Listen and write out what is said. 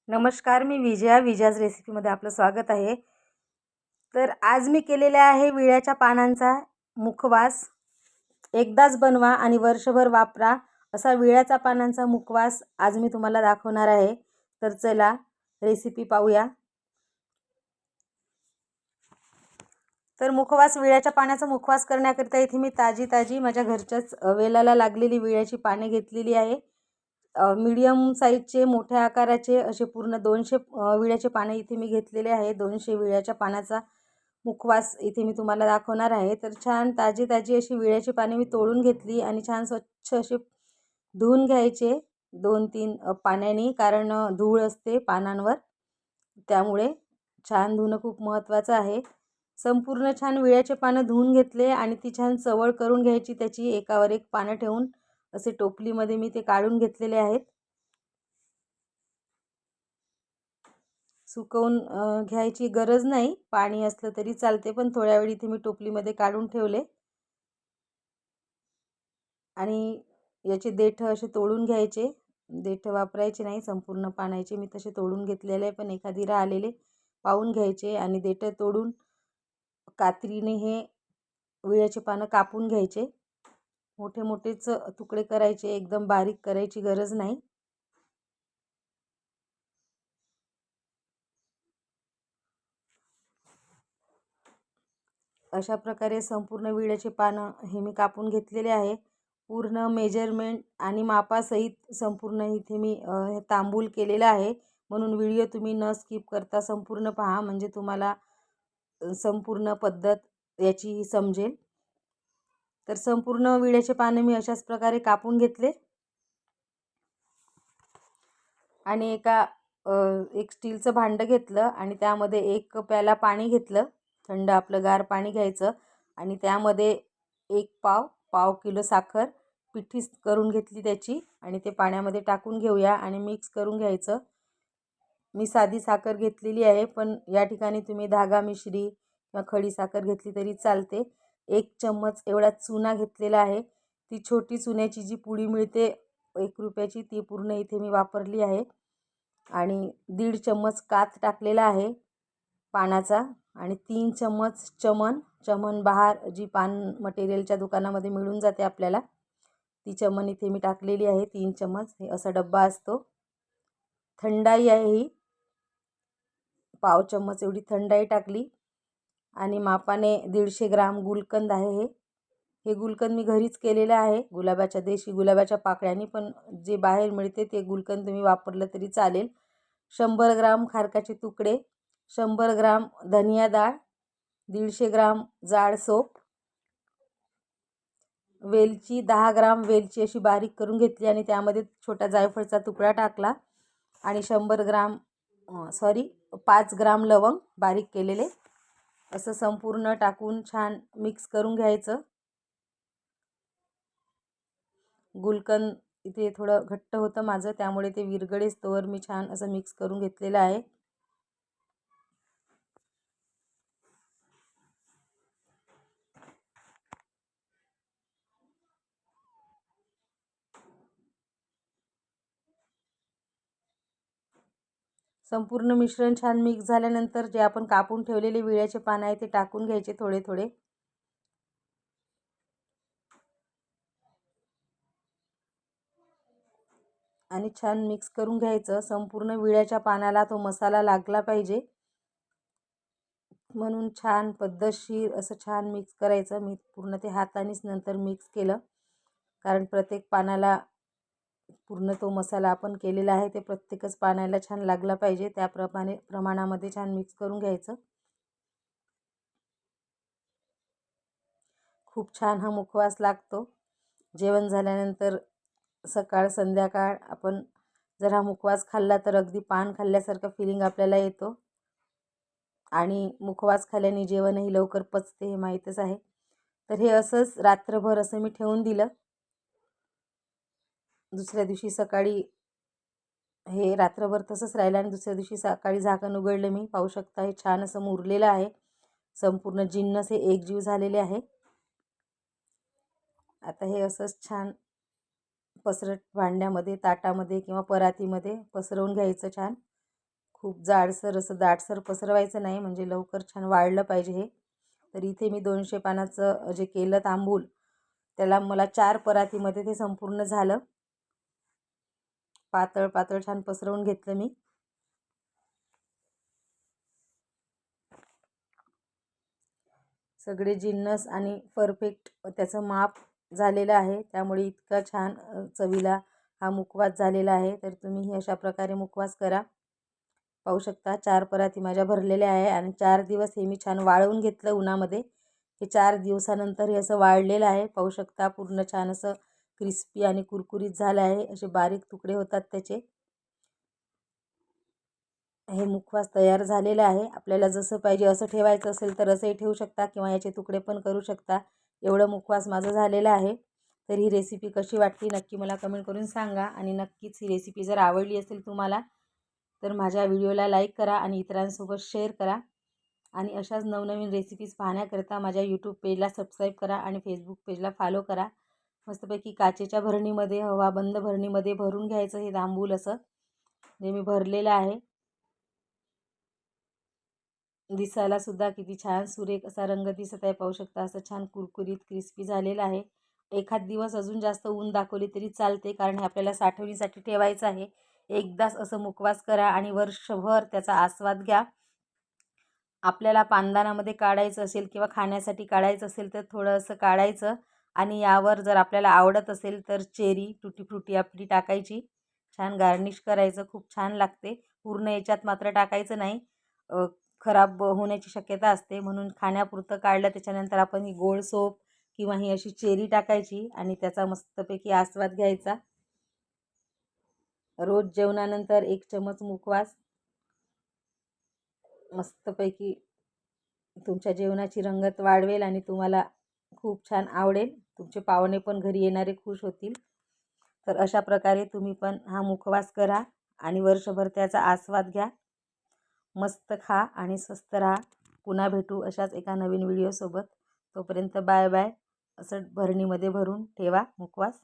नमस्कार, मी विजयाज रेसिपीमध्ये आपलं स्वागत आहे. तर आज मी केलेले आहे विड्याच्या पानांचा मुखवास. एकदाच बनवा आणि वर्षभर वापरा असा विड्याच्या पानांचा मुखवास आज मी तुम्हाला दाखवणार आहे. तर चला रेसिपी पाहूया. तर विड्याच्या पानाचा मुखवास करण्याकरिता इथे मी ताजी माझ्या घरच्याच वेलाला लागलेली विड्याची पाने घेतलेली आहे. मीडियम साईजचे मोठ्या आकाराचे असे पूर्ण 200 विड्याचे पाने इथे मी घेतलेले आहे. 200 विड्याच्या पानाचा मुखवास इथे मी तुम्हाला दाखवणार आहे. तर छान ताजी अशी विड्याची पाने मी तोडून घेतली आणि छान स्वच्छ असे धुवून घ्यायचे 2-3 पाण्याने, कारण धूळ असते पानांवर, त्यामुळे छान धुणं खूप महत्त्वाचं आहे. संपूर्ण छान विड्याचे पानं धुवून घेतले आणि ती छान चवळ करून घ्यायची. त्याची एकावर एक पानं ठेवून असे टोपलीमध्ये मी ते काढून घेतलेले आहेत. सुकवून घ्यायची गरज नाही, पाणी असलं तरी चालते, पण थोड्या वेळ इथे मी टोपलीमध्ये काढून ठेवले. आणि याचे देठ असे तोडून घ्यायचे. देठ वापरायचे नाही, संपूर्ण पानाचे मी तसे तोडून घेतलेले आहे, पण एखादी राहिलेले पाहून घ्यायचे आणि देठ तोडून कात्रीने हे विड्याचे पानं कापून घ्यायचे. मोठेच तुकडे करायचे, एकदम बारीक करायची गरज नाही. अशा प्रकारे संपूर्ण विड्याचे पानं हे मी कापून घेतलेले आहे. पूर्ण मेजरमेंट आणि मापासहित संपूर्ण इथे मी तांबूल केलेला आहे. म्हणून व्हिडिओ तुम्ही न स्किप करता संपूर्ण पहा, म्हणजे तुम्हाला संपूर्ण पद्धत याची समजेल. तर संपूर्ण विड्याचे पानं मी अशाच प्रकारे कापून घेतले आणि एक स्टीलचं भांडं घेतलं आणि त्यामध्ये 1 प्याला पाणी घेतलं. थंड आपलं गार पाणी घ्यायचं आणि त्यामध्ये 1 पाव किलो साखर पिठी करून घेतली त्याची आणि ते पाण्यामध्ये टाकून घेऊया आणि मिक्स करून घ्यायचं. मी साधी साखर घेतलेली आहे, पण या ठिकाणी तुम्ही धागा मिश्री किंवा खडी साखर घेतली तरी चालते. 1 चम्मच एवढा चुना घेतलेला आहे. ती छोटी चुन्याची जी पुडी मिळते 1 रुपयाची, ती पूर्ण इथे मी वापरली आहे. आणि 1.5 चम्मच कात टाकलेला आहे पानाचा आणि 3 चम्मच चमन बहार, जी पान मटेरियलच्या दुकानामध्ये मिळून जाते आपल्याला, ती चमन इथे मी टाकलेली आहे 3 चम्मच. हे असा डब्बा असतो. थंडाई आहे ही, पाव चम्मच एवढी थंडाई टाकली आणि मापाने 150 ग्राम गुलकंद आहे. हे गुलकंद मी घरीच केलेलं आहे, देशी गुलाबाच्या पाकळ्यांनी, पण जे बाहेर मिळते ते गुलकंद तुम्ही वापरलं तरी चालेल. 100 ग्राम खारकाचे तुकडे, 100 ग्राम धनिया डाळ, 150 ग्राम जाड सोप, वेलची 10 ग्राम वेलची अशी बारीक करून घेतली आणि त्यामध्ये छोटा जायफळचा तुकडा टाकला आणि 5 ग्राम लवंग बारीक केलेले, असं संपूर्ण टाकून छान मिक्स करून घ्यायचं. गुलकंद इथे थोडं घट्ट होतं माझं, त्यामुळे ते विरघळेस्तोवर मी छान असं मिक्स करून घेतलेलं आहे. संपूर्ण मिश्रण छान मिक्स झाल्यानंतर जे आपण कापून ठेवलेले विड्याचे पानं आहे ते टाकून घ्यायचे थोडे आणि छान मिक्स करून घ्यायचं. संपूर्ण विड्याच्या पानाला तो मसाला लागला पाहिजे, म्हणून छान पद्धतशीर असं छान मिक्स करायचं. मी पूर्ण ते हातानेच नंतर मिक्स केलं, कारण प्रत्येक पानाला पूर्ण तो मसाला आपण केलेला आहे ते प्रत्येकच पानाला छान लागला पाहिजे. त्या प्रमाणामध्ये छान मिक्स करून घ्यायचं. खूप छान हा मुखवास लागतो. जेवण झाल्यानंतर सकाळ संध्याकाळ आपण जर हा मुखवास खाल्ला तर अगदी पान खाल्ल्यासारखं फिलिंग आपल्याला येतो आणि मुखवास खाल्ल्याने जेवणही लवकर पचते, हे माहीतच आहे. तर हे असंच रात्रभर असं मी ठेवून दिलं. दुसऱ्या दिवशी सकाळी हे रात्रभर तसंच राहिलं आणि दुसऱ्या दिवशी सकाळी झाकण उघडलं मी, पाहू शकता हे छान असं मुरलेलं आहे. संपूर्ण जिन्नस हे एकजीव झालेले आहे. आता हे असंच छान पसरट भांड्यामध्ये, ताटामध्ये किंवा परातीमध्ये पसरवून घ्यायचं छान. खूप जाडसर असं दाटसर पसरवायचं नाही, म्हणजे लवकर छान वाळलं पाहिजे हे. तर इथे मी 200 पानाचं जे केलं तांबूल, त्याला मला 4 परातीमध्ये ते संपूर्ण झालं. पातळ पातळ छान पसरवून घेतलं मी. सगळे जिन्नस आणि परफेक्ट त्याचं माप झालेलं आहे, त्यामुळे इतका छान चवीला हा मुखवास झालेला आहे. तर तुम्ही अशा प्रकारे मुखवास करा. पाहू शकता 4 पराती माझ्या भरलेल्या आहे आणि 4 दिवस हे मी छान वाळवून घेतलं उन्हामध्ये. हे 4 दिवसानंतर हे असं वाळलेलं आहे. पाहू शकता पूर्ण छान असं क्रिस्पी आणि कुरकुरीत झालं आहे. असे बारीक तुकडे होतात त्याचे. हे मुखवास तयार झालेलं आहे. आपल्याला जसं पाहिजे असं ठेवायचं असेल तर असंही ठेवू शकता किंवा याचे तुकडे पण करू शकता. एवढं मुखवास माझं झालेलं आहे. तर ही रेसिपी कशी वाटली नक्की मला कमेंट करून सांगा. आणि नक्कीच ही रेसिपी जर आवडली असेल तुम्हाला तर माझ्या व्हिडिओला लाईक करा आणि इतरांसोबत शेअर करा. आणि अशाच नवनवीन रेसिपीज पाहण्याकरता माझ्या यूट्यूब पेजला सबस्क्राईब करा आणि फेसबुक पेजला फॉलो करा. मस्तपैकी काचेच्या भरणीमध्ये, हवा बंद भरणीमध्ये भरून घ्यायचं हे तांबूल असं, जे मी भरलेलं आहे. दिसायला सुद्धा किती छान सुरेख असा रंग दिसत आहे. पाहू शकता असं छान कुरकुरीत क्रिस्पी झालेलं आहे. एखाद दिवस अजून जास्त ऊन दाखवली तरी चालते, कारण हे आपल्याला साठवणीसाठी ठेवायचं आहे. एकदाच असं मुखवास करा आणि वर्षभर त्याचा आस्वाद घ्या. आपल्याला पानदानामध्ये काढायचं असेल किंवा खाण्यासाठी काढायचं असेल तर थोडं असं काढायचं आणि यावर जर आपल्याला आवडत असेल तर चेरी, टुटी फ्रुटी आपली टाकायची. छान गार्निश करायचं, खूप छान लागते. पूर्ण याच्यात मात्र टाकायचं नाही, खराब होण्याची शक्यता असते. म्हणून खाण्यापुरतं काढलं, त्याच्यानंतर आपण ही गोड सोप किंवा ही अशी चेरी टाकायची आणि त्याचा मस्तपैकी आस्वाद घ्यायचा. रोज जेवणानंतर 1 चमच मुखवास मस्तपैकी तुमच्या जेवणाची रंगत वाढवेल आणि तुम्हाला खूप छान आवडेल. तुमचे पाहुणे पण घरी येणारे खुश होतील. तर अशा प्रकारे तुम्ही पण हा मुखवास करा आणि वर्षभर त्याचा आस्वाद घ्या. मस्त खा आणि स्वस्त राहा. पुन्हा भेटू अशाच एका नवीन व्हिडिओसोबत. तोपर्यंत बाय बाय. असं भरणीमध्ये भरून ठेवा मुखवास.